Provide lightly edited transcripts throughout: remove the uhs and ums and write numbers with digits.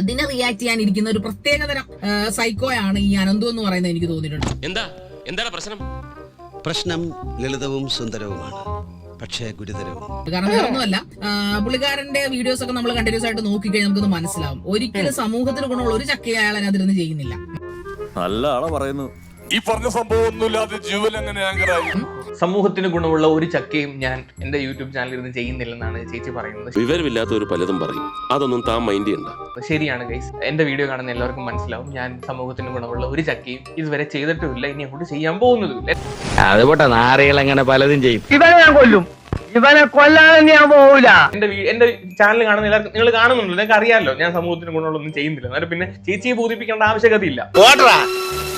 അതിനെ റിയാക്ട് ചെയ്യാനിരിക്കുന്ന ഒരു പ്രത്യേകതരം സൈക്കോയാണ് ഈ അനന്തു എന്ന് പറയുന്നത് എനിക്ക് തോന്നിയിട്ടുണ്ട്. എന്താണ് പ്രശ്നം? പ്രശ്നം ലളിതവും സുന്ദരവുമാണ്, പക്ഷേ ഗുരുതരവും. കാരണം വേറൊന്നുമല്ല, പുള്ളിക്കാരന്റെ വീഡിയോസ് ഒക്കെ നമ്മൾ കണ്ടിന്യൂസ് ആയിട്ട് നോക്കിക്കഴിഞ്ഞാൽ നമുക്കൊന്ന് മനസ്സിലാവും. ഒരിക്കലും സമൂഹത്തിന് ഗുണമുള്ള ഒരു ചക്കയെ അയാൾ അതിനകത്തിരുന്ന് ചെയ്യുന്നില്ല. നല്ല ആളെ പറയുന്നു. ഈ പറഞ്ഞ സംഭവം ഒന്നുമില്ലാതെ ജീവൻ എങ്ങനെ ആങ്കറായി? സമൂഹത്തിന് ഗുണമുള്ള ഒരു ചക്കയും ഞാൻ എന്റെ യൂട്യൂബ് ചാനലിൽ ഇരുന്ന് ചെയ്യുന്നില്ലെന്നാണ് ചേച്ചി പറയുന്നത്. വിവരമില്ലാത്ത ഒരു പലതും പറയും, അതൊന്നും താൻ മൈൻഡ് ചെയ്യണ്ട. ശരിയാണ് ഗൈസ്, എന്റെ വീഡിയോ കാണുന്ന എല്ലാവർക്കും മനസ്സിലാവും ഞാൻ സമൂഹത്തിന് ഗുണമുള്ള ഒരു ചക്കയും ഇതുവരെ ചെയ്തിട്ടുമില്ല, ഇനി അങ്ങോട്ട് ചെയ്യാൻ പോകുന്നതുമില്ല. അതുപോട്ടെ, നാറികൾ അങ്ങനെ പലതും ചെയ്യും. ഇവനെ ഞാൻ കൊല്ലും, ഇവനെ കൊല്ലാതെ ഞാൻ പോവില്ല. എന്റെ ചാനൽ കാണുന്ന എല്ലാവർക്കും, നിങ്ങൾ കാണുന്നുണ്ടല്ലോ, നിങ്ങൾക്ക് അറിയാമല്ലോ ഞാൻ സമൂഹത്തിന് ഗുണമുള്ളൊന്നും ചെയ്യുന്നില്ല. എന്നാലും പിന്നെ ചേച്ചിയെ ബോധിപ്പിക്കേണ്ട ആവശ്യകതയില്ല.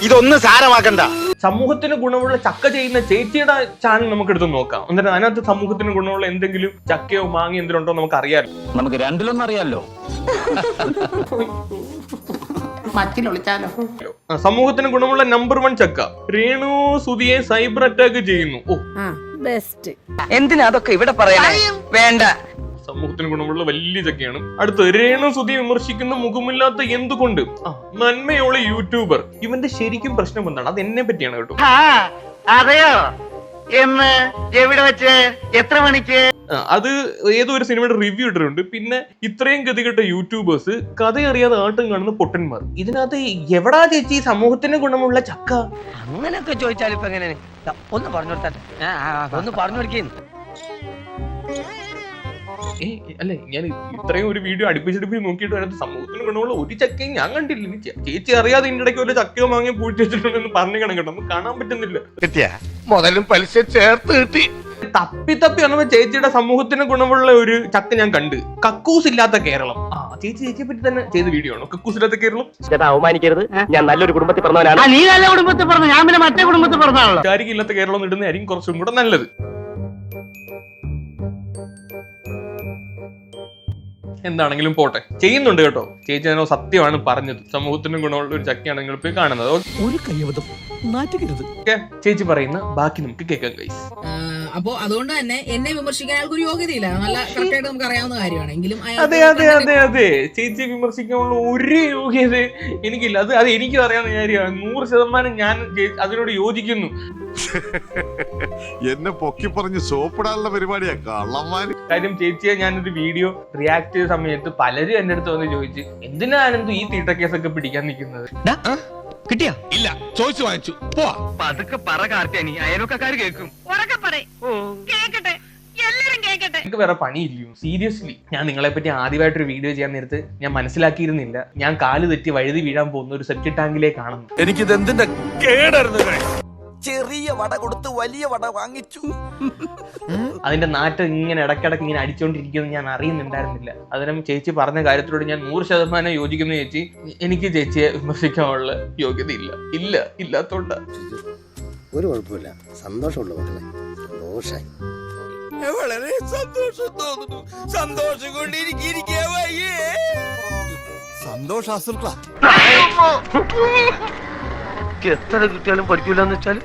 ഇതൊന്നും സാരമാക്കണ്ട. സമൂഹത്തിന് ഗുണമുള്ള ചക്ക ചെയ്യുന്ന ചേച്ചിയുടെ ചാനൽ നമുക്ക് എടുത്ത് നോക്കാം. എന്നിട്ട് അതിനകത്ത് സമൂഹത്തിന് ഗുണമുള്ള എന്തെങ്കിലും ചക്കയോ മാങ്ങയോ എന്തെങ്കിലും ഉണ്ടോ നമുക്ക് അറിയാമല്ലോ. നമുക്ക് രണ്ടിലൊന്നും അറിയാലോ. സമൂഹത്തിന് ഗുണമുള്ള നമ്പർ 1 ചക്ക, രേണു സുധിയെ സൈബർ അറ്റാക്ക് ചെയ്യുന്നു. എന്തിനാ അതൊക്കെ ഇവിടെ പറയണേ? വേണ്ട. സമൂഹത്തിന് ഗുണമുള്ള വലിയ ചക്കയാണ്. അടുത്ത്, രേണു സുധിയെ വിമർശിക്കുന്ന മുഖമില്ലാത്ത എന്തുകൊണ്ട്? നന്മയുള്ള യൂട്യൂബർ. ഇവന്റെ ശരിക്കും പ്രശ്നം എന്താണ്? അത് എന്നെ പറ്റിയാണ് കേട്ടോ. അറിയോ? എന്ന് എവിടെ വെച്ച് എത്ര മണിക്ക്? അത് ഏതോ ഒരു സിനിമയുടെ റിവ്യൂ ഇട്ടിട്ടുണ്ട്. പിന്നെ ഇത്രയും ഗതികെട്ട യൂട്യൂബേഴ്സ്, കഥയറിയാതെ ആട്ടം കാണുന്ന പൊട്ടന്മാർ. ഇതിനകത്ത് എവിടാ ചേച്ചി സമൂഹത്തിന് ഗുണമുള്ള ചക്ക? അങ്ങനെയൊക്കെ ചോദിച്ചാൽ ഇപ്പൊ എങ്ങനെ? ഒന്ന് പറഞ്ഞു കൊടുത്താ, ഒന്ന് പറഞ്ഞു കൊടുക്കുന്നു. അല്ലെ, ഞാൻ ഇത്രയും ഒരു വീഡിയോ അടുപ്പിച്ചടുപ്പിച്ച് നോക്കിയിട്ട് അതിനകത്ത് സമൂഹത്തിന് ഗുണമുള്ള ഒരു ചക്കയും ഞാൻ കണ്ടില്ല. ചേച്ചി അറിയാതെ ഇതിന്റെ ഇടയ്ക്ക് ഒരു ചക്കയോ മാങ്ങയോ പൂട്ടി വെച്ചിട്ടുണ്ടെന്ന് പറഞ്ഞു കേട്ടോ, നമുക്ക് കാണാൻ പറ്റുന്നില്ല. മുതലും പലിശ ചേർത്ത് കിട്ടി. തപ്പി വന്നപ്പോ ചേച്ചിയുടെ സമൂഹത്തിന് ഗുണമുള്ള ഒരു ചക്ക ഞാൻ കണ്ട്. കക്കൂസ് ഇല്ലാത്ത കേരളം. ചേച്ചിയെ പറ്റി തന്നെ ചെയ്ത വീഡിയോ ആണോ കക്കൂസ് ഇല്ലാത്ത കേരളം? അവമാനിക്കരുത്, ഞാൻ നല്ലൊരു കുടുംബത്തിൽ പറഞ്ഞവനാണ്. നീ നല്ല കുടുംബത്തിൽ പറഞ്ഞു, ഞാൻ പിന്നെ മറ്റേ കുടുംബത്തിൽ പറഞ്ഞാണല്ലോ. ചാരിക്ക് ഇല്ലാത്ത കേരളം ഇടുന്നതായിരിക്കും കുറച്ചും കൂടെ നല്ലത്. എന്താണെങ്കിലും പോട്ടെ, ചെയ്യുന്നുണ്ട് കേട്ടോ ചേച്ചി. അതിനോ സത്യമാണ് പറഞ്ഞത്, സമൂഹത്തിന് ഗുണമുള്ള ഒരു ചക്കയാണ് നിങ്ങൾ പോയി കാണുന്നത്. ഒരു കയ്യബദ്ധം നാറ്റുകരുത്. ചേച്ചി പറയുന്ന ബാക്കി നമുക്ക് കേൾക്കാം ഗൈസ്. അപ്പോ അതുകൊണ്ട് തന്നെ എന്നെ വിമർശിക്കാൻ അയാൾക്ക് ഒരു യോഗ്യതയില്ല. നല്ല കറക്റ്റായിട്ട് നമുക്ക് അറിയാവുന്ന കാര്യമാണ്. എങ്കിലും അതെ ചേച്ചിയെ വിമർശിക്കാനുള്ള ഒരു യോഗ്യത എനിക്കില്ല. അത് എനിക്കും അറിയാവുന്ന കാര്യമാണ്. 100% ഞാൻ അതിനോട് യോജിക്കുന്നു. എന്നെ പൊക്കി പറഞ്ഞ് സോപ്പിടാനുള്ള പരിപാടിയാ കള്ളന്മാര്. കാര്യം ചേച്ചിയെ ഞാനൊരു വീഡിയോ റിയാക്ട് ചെയ്ത സമയത്ത് പലരും എന്റെ അടുത്ത് വന്ന് ചോദിച്ച്, എന്തിനാണെന്തോ ഈ തീട്ട കേസൊക്കെ പിടിക്കാൻ നിൽക്കുന്നത്? കിട്ടിയാ? ഇല്ല, ചോദിച്ചു വാങ്ങിച്ചു. പോവാ. അതൊക്കെ പറ കാർത്തിയാനി, അയൽവക്കക്കാര് കേൾക്കും. എനിക്ക് വേറെ പണിയില്ലയോ? സീരിയസ്ലി, ഞാൻ നിങ്ങളെ പറ്റി ആദ്യമായിട്ടൊരു വീഡിയോ ചെയ്യാൻ നേരത്ത് ഞാൻ മനസ്സിലാക്കിയിരുന്നില്ല ഞാൻ കാല് തെറ്റി വഴുതി വീഴാൻ പോകുന്ന ഒരു സെപ്റ്റി ടാങ്കിലേക്കാണെന്ന്. എനിക്കിത് എന്തിന്റെ കേടായിരുന്നു? ചെറിയ വട കൊടുത്ത് വലിയ വട വാങ്ങിച്ചു. അതിന്റെ നാറ്റം ഇങ്ങനെ ഇടയ്ക്കിടയ്ക്ക് ഇങ്ങനെ അടിച്ചോണ്ടിരിക്കുമെന്ന് ഞാൻ അറിയുന്നുണ്ടായിരുന്നില്ല. അതിനും ചേച്ചി പറഞ്ഞ കാര്യത്തിലൂടെ ഞാൻ 100% യോജിക്കുന്നു. ചേച്ചി, എനിക്ക് ചേച്ചിയെ വിമർശിക്കാനുള്ള യോഗ്യത ഇല്ലാത്തോണ്ട. ഒരു കുഴപ്പമില്ല, സന്തോഷമുള്ള മക്കളെ, സന്തോഷായി. വളരെ സന്തോഷം തോന്നുന്നു. സന്തോഷം കൊണ്ടിരിക്കുക. സന്തോഷാസുക്കള എത്ര കിട്ടിയാലും പഠിക്കൂലെന്ന് വെച്ചാൽ